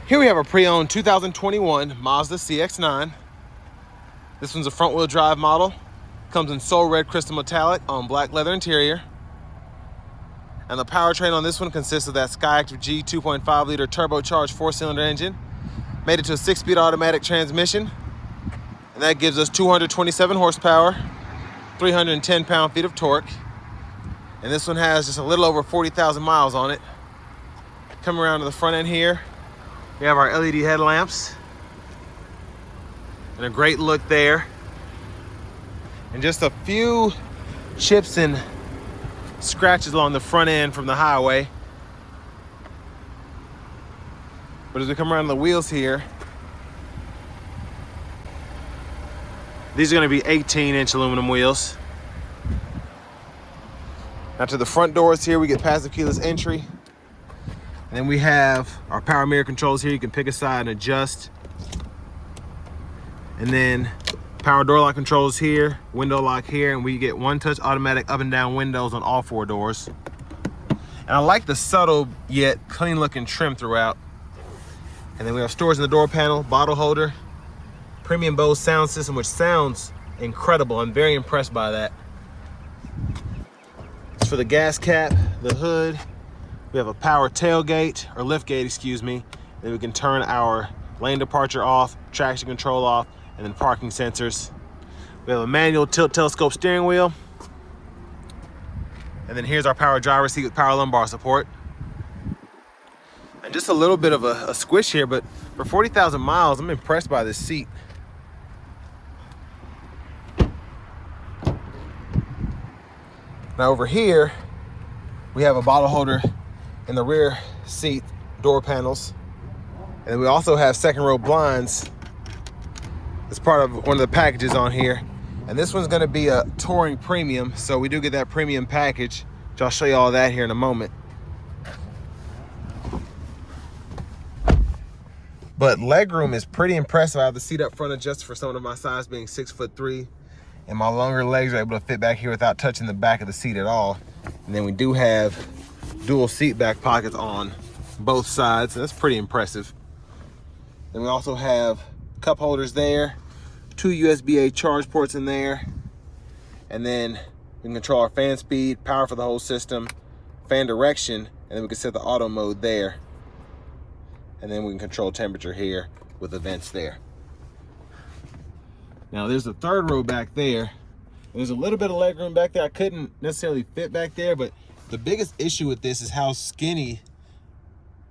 Here we have a pre-owned 2021 Mazda CX-9. This one's a front-wheel drive model. Comes in soul red crystal metallic on black leather interior. And the powertrain on this one consists of that Skyactiv G 2.5 liter turbocharged 4-cylinder engine. Made it to a 6-speed automatic transmission. And that gives us 227 horsepower, 310 pound-feet of torque. And this one has just a little over 40,000 miles on it. Coming around to the front end here, we have our LED headlamps. And a great look there. And just a few chips and scratches along the front end from the highway. But as we come around the wheels here, these are going to be 18-inch aluminum wheels. Now to the front doors here, we get passive keyless entry. And then we have our power mirror controls here. You can pick a side and adjust. And then power door lock controls here, window lock here, and we get one-touch automatic up and down windows on all 4 doors. And I like the subtle yet clean-looking trim throughout. And then we have storage in the door panel, bottle holder, premium Bose Sound System, which sounds incredible. I'm very impressed by that. As for the gas cap, the hood, we have a power tailgate, or lift gate, excuse me. Then we can turn our lane departure off, traction control off, and then parking sensors. We have a manual tilt telescope steering wheel. And then here's our power driver seat with power lumbar support. And just a little bit of a squish here, but for 40,000 miles, I'm impressed by this seat. Now over here, we have a bottle holder in the rear seat door panels. And then we also have second row blinds as part of one of the packages on here. And this one's gonna be a Touring Premium, so we do get that premium package, which I'll show you all that here in a moment. But legroom is pretty impressive. I have the seat up front adjusted for someone of my size, being 6'3", and my longer legs are able to fit back here without touching the back of the seat at all. And then we do have dual seat back pockets on both sides, so that's pretty impressive. Then we also have cup holders there, 2 USB-A charge ports in there, and then we can control our fan speed, power for the whole system, fan direction, and then we can set the auto mode there. And then we can control temperature here with the vents there. Now there's a third row back there. There's a little bit of legroom back there. I couldn't necessarily fit back there, but the biggest issue with this is how skinny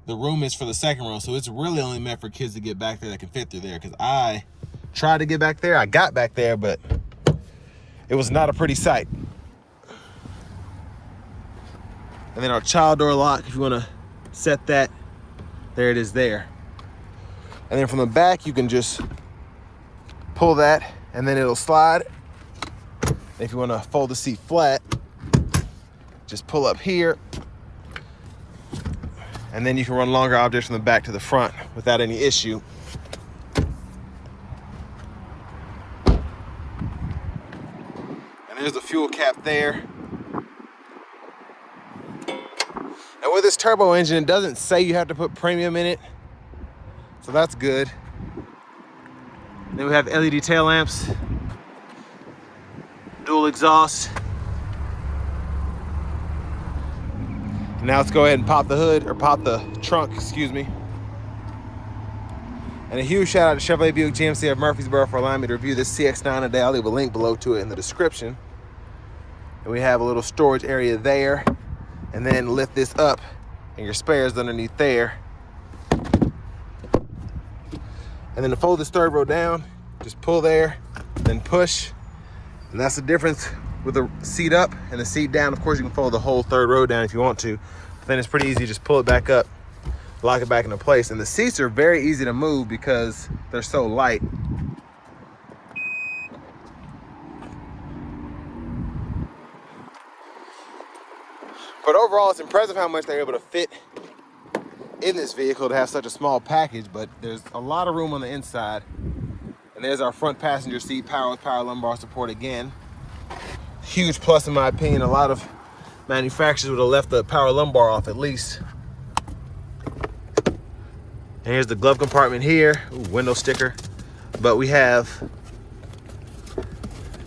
the room is for the second row. So it's really only meant for kids to get back there that can fit through there. Because I tried to get back there, I got back there, but it was not a pretty sight. And then our child door lock, if you want to set that, there it is there. And then from the back, you can just pull that and then it'll slide. And if you want to fold the seat flat, just pull up here. And then you can run longer objects from the back to the front without any issue. And there's the fuel cap there. And with this turbo engine, it doesn't say you have to put premium in it, so that's good. Then we have LED tail lamps, dual exhaust. Now let's go ahead and pop the hood, or pop the trunk, excuse me. And a huge shout out to Chevrolet Buick GMC of Murfreesboro for allowing me to review this CX-9 today. I'll leave a link below to it in the description. And we have a little storage area there. And then lift this up and your spares underneath there. And then to fold this third row down, just pull there, then push. And that's the difference with the seat up and the seat down. Of course, you can fold the whole third row down if you want to. But then it's pretty easy, just pull it back up, lock it back into place. And the seats are very easy to move because they're so light. But overall, it's impressive how much they're able to fit in this vehicle to have such a small package, but there's a lot of room on the inside. And there's our front passenger seat, power with power lumbar support again. Huge plus in my opinion. A lot of manufacturers would have left the power lumbar off at least. And here's the glove compartment here. Ooh, window sticker. But we have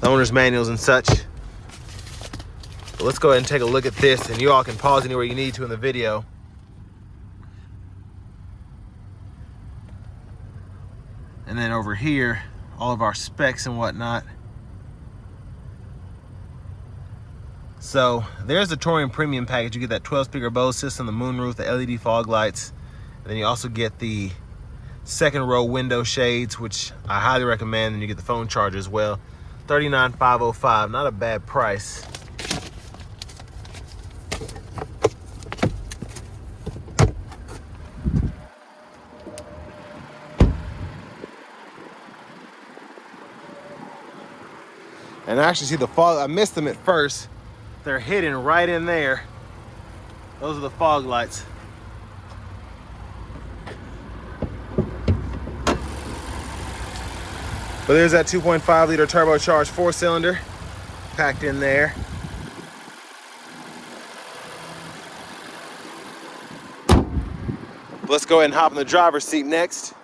the owner's manuals and such. So let's go ahead and take a look at this, and you all can pause anywhere you need to in the video. And then over here, all of our specs and whatnot. So there's the Touring Premium package. You get that 12-speaker Bose system, the moonroof, the LED fog lights. And then you also get the second row window shades, which I highly recommend. And you get the phone charger as well. $39,505, not a bad price. And I actually see the fog. I missed them at first. They're hidden right in there. Those are the fog lights. But there's that 2.5 liter turbocharged 4-cylinder packed in there. Let's go ahead and hop in the driver's seat next.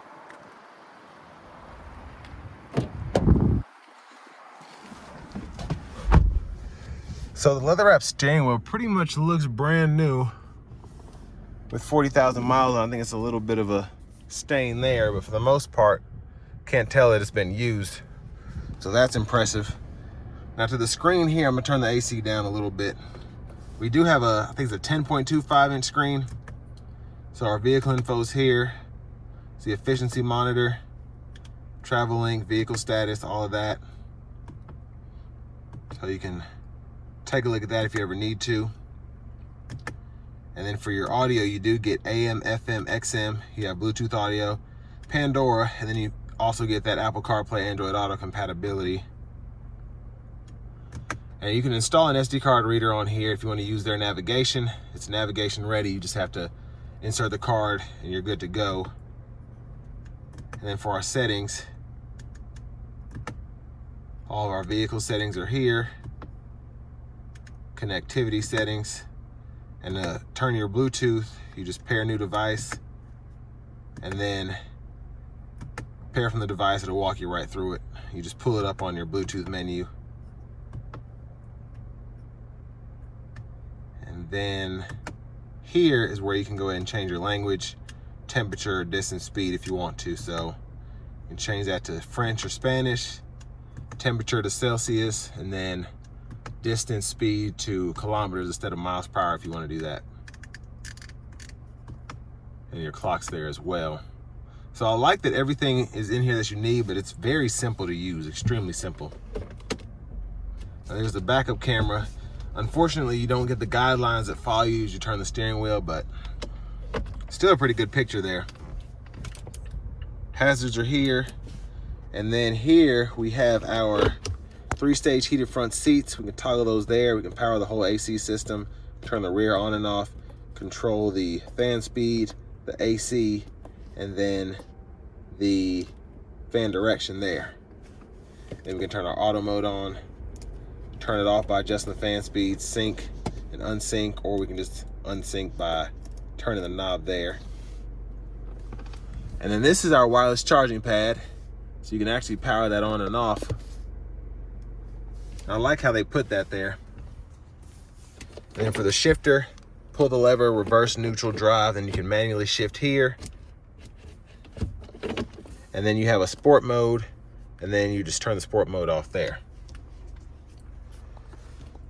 So the leather wrap steering wheel pretty much looks brand new with 40,000 miles on. I think it's a little bit of a stain there, but for the most part, can't tell that it's been used. So that's impressive. Now to the screen here, I'm gonna turn the AC down a little bit. We do have I think it's a 10.25 inch screen. So our vehicle info's here. It's the efficiency monitor, travel link, vehicle status, all of that. So you can take a look at that if you ever need to. And then for your audio, you do get AM, FM, XM. You have Bluetooth audio, Pandora, and then you also get that Apple CarPlay, Android Auto compatibility. And you can install an SD card reader on here if you want to use their navigation. It's navigation ready. You just have to insert the card and you're good to go. And then for our settings, all of our vehicle settings are here. Connectivity settings, and to turn your Bluetooth, you just pair a new device and then pair from the device. It'll walk you right through it. You just pull it up on your Bluetooth menu, and then here is where you can go ahead and change your language, temperature, distance, speed if you want to. So you can change that to French or Spanish, temperature to Celsius, and then distance, speed to kilometers instead of miles per hour if you want to do that. And your clock's there as well. So I like that everything is in here that you need, but it's very simple to use, extremely simple. Now there's the backup camera. Unfortunately, you don't get the guidelines that follow you as you turn the steering wheel, but still a pretty good picture there. Hazards are here. And then here we have our 3-stage heated front seats. We can toggle those there. We can power the whole AC system, turn the rear on and off, control the fan speed, the AC, and then the fan direction there. Then we can turn our auto mode on, turn it off by adjusting the fan speed, sync and unsync, or we can just unsync by turning the knob there. And then this is our wireless charging pad. So you can actually power that on and off. I like how they put that there. And then for the shifter, pull the lever, reverse, neutral, drive, then you can manually shift here. And then you have a sport mode, and then you just turn the sport mode off there.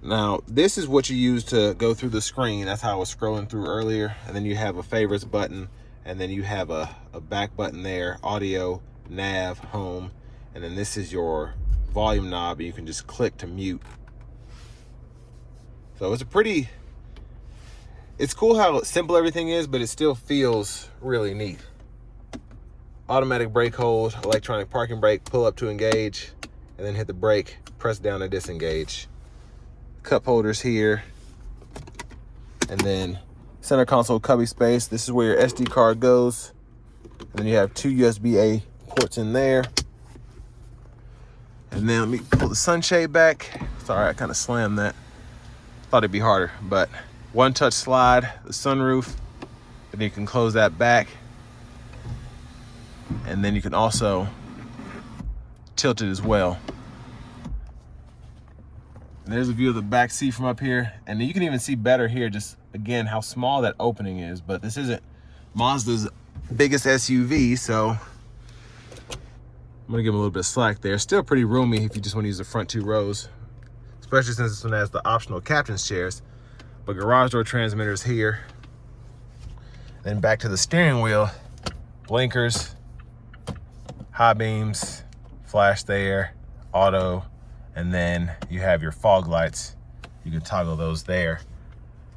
Now, this is what you use to go through the screen. That's how I was scrolling through earlier. And then you have a favorites button, and then you have a back button there, audio, nav, home, and then this is your volume knob, and you can just click to mute. So it's cool how simple everything is, but it still feels really neat. Automatic brake hold, electronic parking brake, pull up to engage, and then hit the brake, press down to disengage. Cup holders here, and then center console cubby space. This is where your SD card goes. And then you have 2 USB-A ports in there. And then let me pull the sunshade back. Sorry, I kind of slammed that. Thought it'd be harder, but one touch slide, the sunroof, and you can close that back. And then you can also tilt it as well. And there's a view of the back seat from up here. And you can even see better here, just again, how small that opening is. But this isn't Mazda's biggest SUV, so I'm gonna give them a little bit of slack there. Still pretty roomy if you just want to use the front 2 rows, especially since this one has the optional captain's chairs. But garage door transmitters here. Then back to the steering wheel, blinkers, high beams, flash there, auto, and then you have your fog lights. You can toggle those there.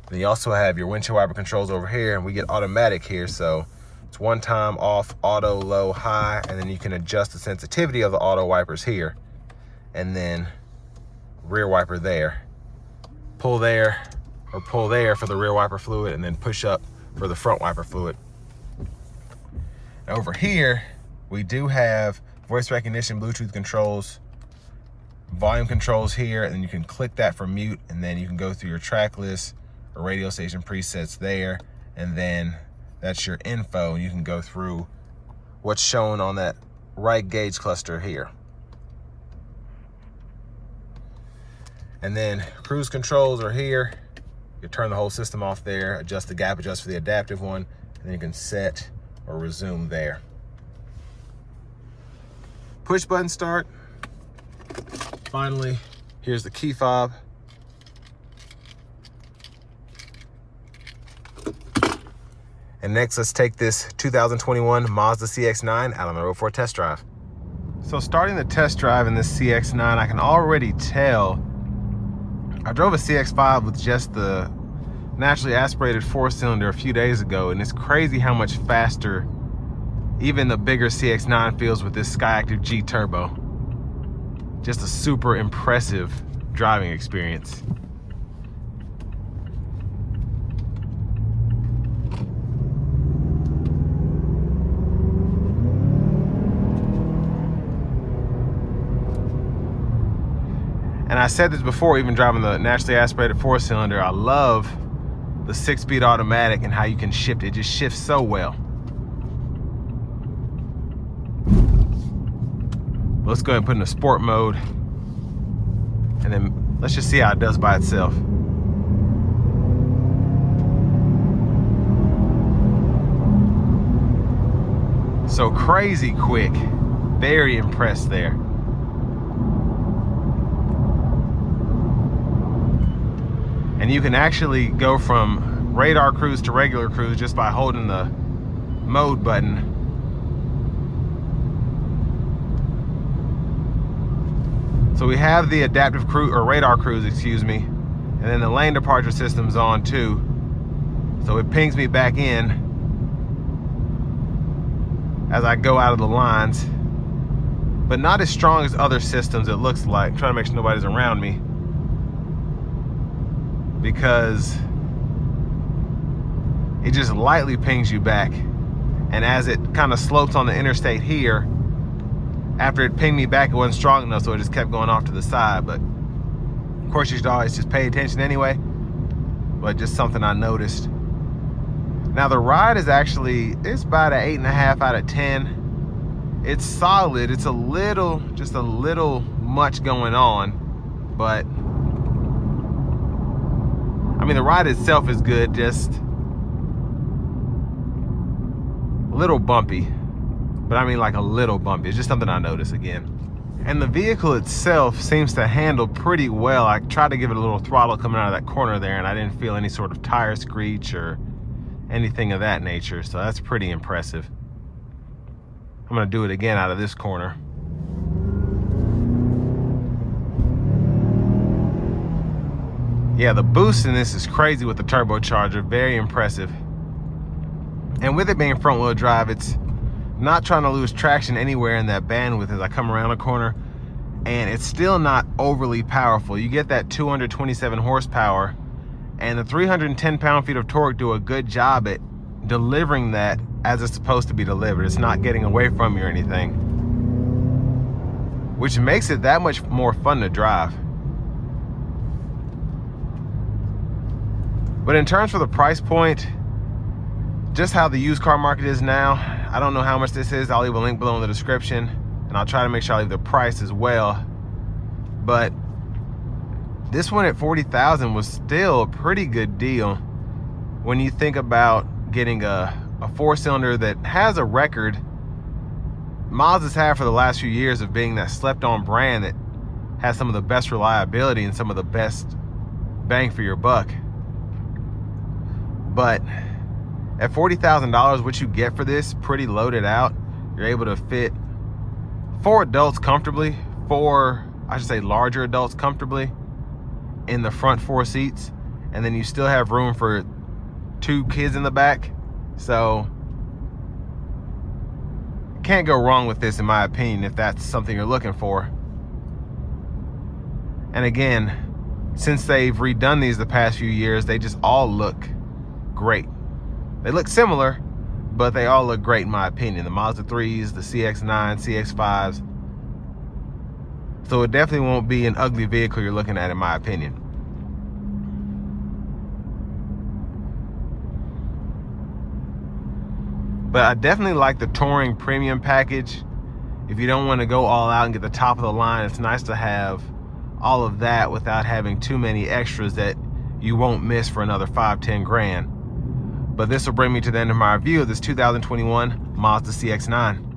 Then you also have your windshield wiper controls over here, and we get automatic here, so it's 1 time off, auto, low, high, and then you can adjust the sensitivity of the auto wipers here. And then rear wiper there. Pull there or pull there for the rear wiper fluid, and then push up for the front wiper fluid. Over here, we do have voice recognition, Bluetooth controls, volume controls here, and then you can click that for mute, and then you can go through your track list or radio station presets there, and then that's your info. You can go through what's shown on that right gauge cluster here. And then cruise controls are here. You turn the whole system off there, adjust the gap, adjust for the adaptive one, and then you can set or resume there. Push button start. Finally, here's the key fob. And next, let's take this 2021 Mazda CX-9 out on the road for a test drive. So starting the test drive in this CX-9, I can already tell. I drove a CX-5 with just the naturally aspirated 4-cylinder a few days ago, and it's crazy how much faster even the bigger CX-9 feels with this Skyactiv G Turbo. Just a super impressive driving experience. And I said this before, even driving the naturally aspirated 4-cylinder, I love the 6-speed automatic and how you can shift. It just shifts so well. Let's go ahead and put in a sport mode, and then let's just see how it does by itself. So crazy quick, very impressed there. And you can actually go from radar cruise to regular cruise just by holding the mode button. So we have the adaptive cruise, or radar cruise, excuse me, and then the lane departure system's on too. So it pings me back in as I go out of the lines, but not as strong as other systems, it looks like. I'm trying to make sure nobody's around me, because it just lightly pings you back. And as it kind of slopes on the interstate here, after it pinged me back, it wasn't strong enough, so it just kept going off to the side. But of course, you should always just pay attention anyway, but just something I noticed. Now the ride is actually, it's about an 8.5 out of 10. It's solid. It's a little, just a little much going on, but I mean, the ride itself is good, just a little bumpy. But I mean, like a little bumpy. It's just something I noticed again. And the vehicle itself seems to handle pretty well. I tried to give it a little throttle coming out of that corner there, and I didn't feel any sort of tire screech or anything of that nature. So that's pretty impressive. I'm gonna do it again out of this corner. Yeah, the boost in this is crazy with the turbocharger, very impressive. And with it being front wheel drive, it's not trying to lose traction anywhere in that bandwidth as I come around a corner, and it's still not overly powerful. You get that 227 horsepower, and the 310 pound-feet of torque do a good job at delivering that as it's supposed to be delivered. It's not getting away from you or anything, which makes it that much more fun to drive. But in terms for the price point, just how the used car market is now, I don't know how much this is. I'll leave a link below in the description, and I'll try to make sure I leave the price as well. But this one at $40,000 was still a pretty good deal when you think about getting a 4-cylinder that has a record Mazda's had for the last few years of being that slept-on brand that has some of the best reliability and some of the best bang for your buck. But at $40,000, what you get for this, pretty loaded out. You're able to fit 4 adults comfortably, 4, I should say larger adults comfortably in the front 4 seats, and then you still have room for 2 kids in the back. So can't go wrong with this, in my opinion, if that's something you're looking for. And again, since they've redone these the past few years, they just all look great. They look similar, but they all look great in my opinion. The Mazda 3s, the CX-9, CX-5s. So it definitely won't be an ugly vehicle you're looking at, in my opinion. But I definitely like the Touring Premium package. If you don't want to go all out and get the top of the line, it's nice to have all of that without having too many extras that you won't miss for another 5-10 grand. But this will bring me to the end of my review of this 2021 Mazda CX-9.